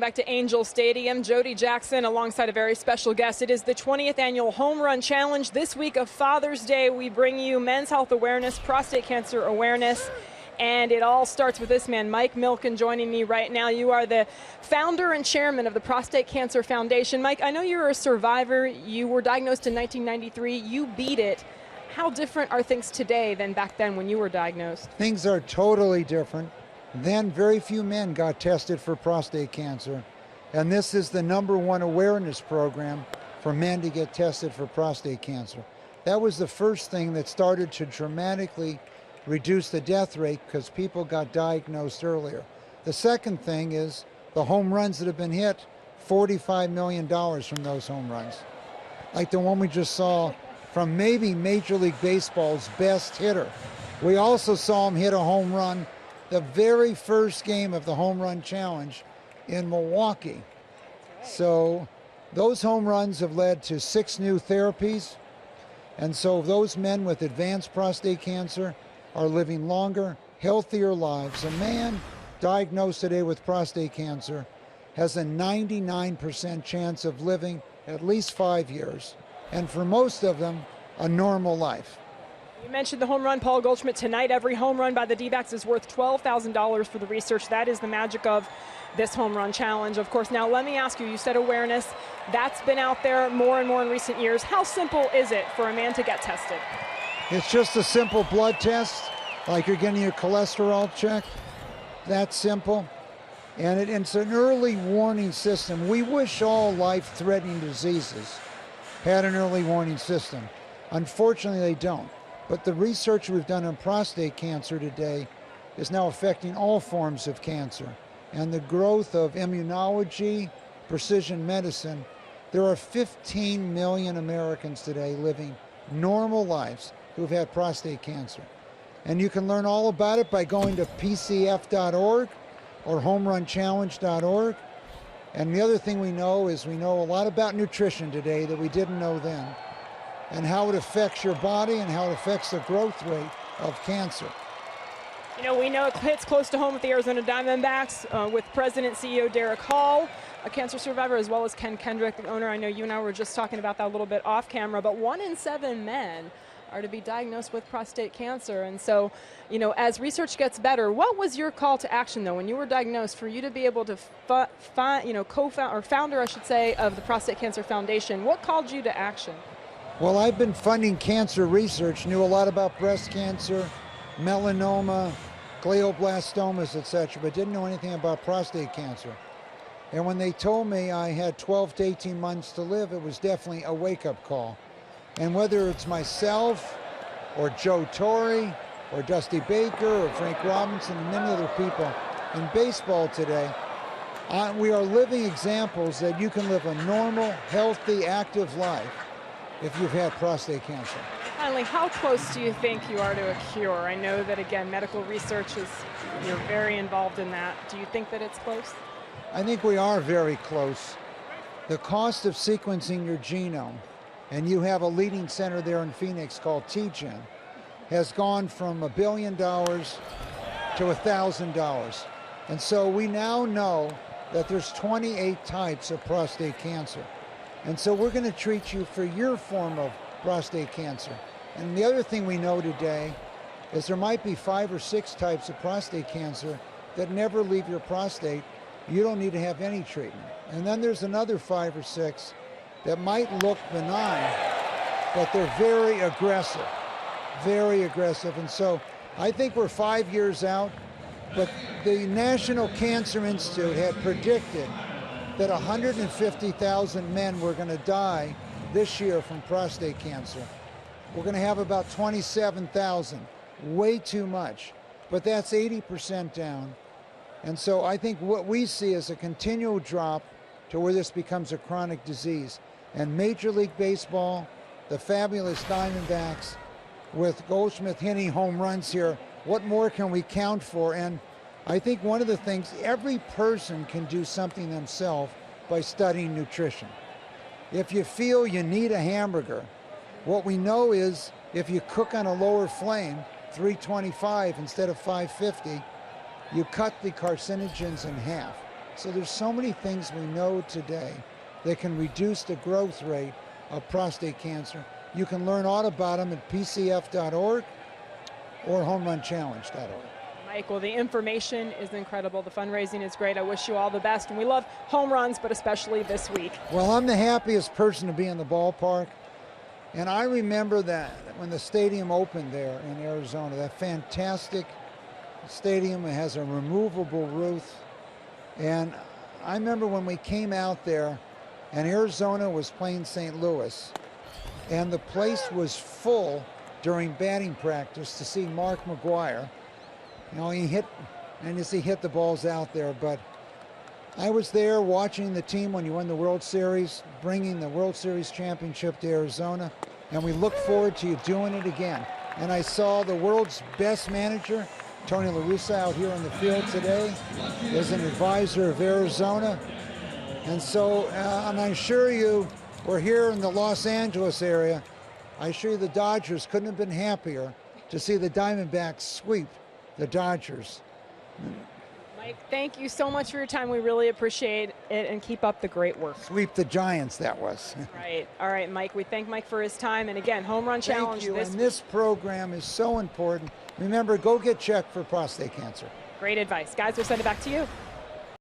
Back to Angel Stadium, Jody Jackson alongside a very special guest. It is the 20th annual Home Run Challenge. This week of Father's Day, we bring you men's health awareness, prostate cancer awareness, and it all starts with this man, Mike Milken, joining me right now. You are the founder and chairman of the Prostate Cancer Foundation. Mike, I know you're a survivor. You were diagnosed in 1993. You beat it. How different are things today than back then when you were diagnosed? Things are totally different. Then very few men got tested for prostate cancer. And this is the #1 awareness program for men to get tested for prostate cancer. That was the first thing that started to dramatically reduce the death rate because people got diagnosed earlier. The second thing is the home runs that have been hit, $45 million from those home runs. Like the one we just saw from maybe Major League Baseball's best hitter. We also saw him hit a home run the very first game of the Home Run Challenge in Milwaukee. So those home runs have led to 6 new therapies. And so those men with advanced prostate cancer are living longer, healthier lives. A man diagnosed today with prostate cancer has a 99% chance of living at least 5 years. And for most of them, a normal life. You mentioned the home run, Paul Goldschmidt. Tonight, every home run by the D-backs is worth $12,000 for the research. That is the magic of this home run challenge. Of course, now let me ask you, you said awareness. That's been out there more and more in recent years. How simple is it for a man to get tested? It's just a simple blood test, like you're getting your cholesterol checked. That's simple. And it's an early warning system. We wish all life-threatening diseases had an early warning system. Unfortunately, they don't. But the research we've done on prostate cancer today is now affecting all forms of cancer. And the growth of immunology, precision medicine, there are 15 million Americans today living normal lives who've had prostate cancer. And you can learn all about it by going to pcf.org or homerunchallenge.org. And the other thing we know is we know a lot about nutrition today that we didn't know then, and how it affects your body and how it affects the growth rate of cancer. You know, we know it hits close to home with the Arizona Diamondbacks with President CEO Derek Hall, a cancer survivor, as well as Ken Kendrick, the owner. I know you and I were just talking about that a little bit off camera, but 1 in 7 men are to be diagnosed with prostate cancer. And so, you know, as research gets better, what was your call to action, though, when you were diagnosed, for you to be able to founder, I should say, of the Prostate Cancer Foundation? What called you to action? Well, I've been funding cancer research, knew a lot about breast cancer, melanoma, glioblastomas, etc., but didn't know anything about prostate cancer. And when they told me I had 12 to 18 months to live, it was definitely a wake-up call. And whether it's myself or Joe Torre or Dusty Baker or Frank Robinson and many other people in baseball today, we are living examples that you can live a normal, healthy, active life if you've had prostate cancer. Finally, how close do you think you are to a cure? I know that, again, medical research you're very involved in that. Do you think that it's close? I think we are very close. The cost of sequencing your genome, and you have a leading center there in Phoenix called TGen, has gone from $1 billion to $1,000. And so we now know that there's 28 types of prostate cancer. And so we're going to treat you for your form of prostate cancer. And the other thing we know today is there might be 5 or 6 types of prostate cancer that never leave your prostate. You don't need to have any treatment. And then there's another 5 or 6 that might look benign, but they're very aggressive, very aggressive. And so I think we're 5 years out, but the National Cancer Institute had predicted that 150,000 men were going to die this year from prostate cancer. We're going to have about 27,000, way too much, but that's 80% down. And so I think what we see is a continual drop to where this becomes a chronic disease. And Major League Baseball, the fabulous Diamondbacks, with Goldschmidt hitting home runs here, what more can we count for? And I think one of the things, every person can do something themselves by studying nutrition. If you feel you need a hamburger, what we know is if you cook on a lower flame, 325 instead of 550, you cut the carcinogens in half. So there's so many things we know today that can reduce the growth rate of prostate cancer. You can learn all about them at pcf.org or homerunchallenge.org. Mike, well, the information is incredible. The fundraising is great. I wish you all the best. And we love home runs, but especially this week. Well, I'm the happiest person to be in the ballpark. And I remember that when the stadium opened there in Arizona, that fantastic stadium. It has a removable roof. And I remember when we came out there and Arizona was playing St. Louis, and the place was full during batting practice to see Mark McGwire. You know, he hit the balls out there, but I was there watching the team when you won the World Series, bringing the World Series championship to Arizona, and we look forward to you doing it again. And I saw the world's best manager, Tony La Russa, out here on the field today as an advisor of Arizona. And so, and I assure you, we're here in the Los Angeles area. I assure you the Dodgers couldn't have been happier to see the Diamondbacks sweep the Dodgers. Mike, thank you so much for your time. We really appreciate it, and keep up the great work. Sweep the Giants, that was. Right. All right, Mike. We thank Mike for his time. And again, Home Run Challenge. Thank you. And this program is so important. Remember, go get checked for prostate cancer. Great advice. Guys, we'll send it back to you.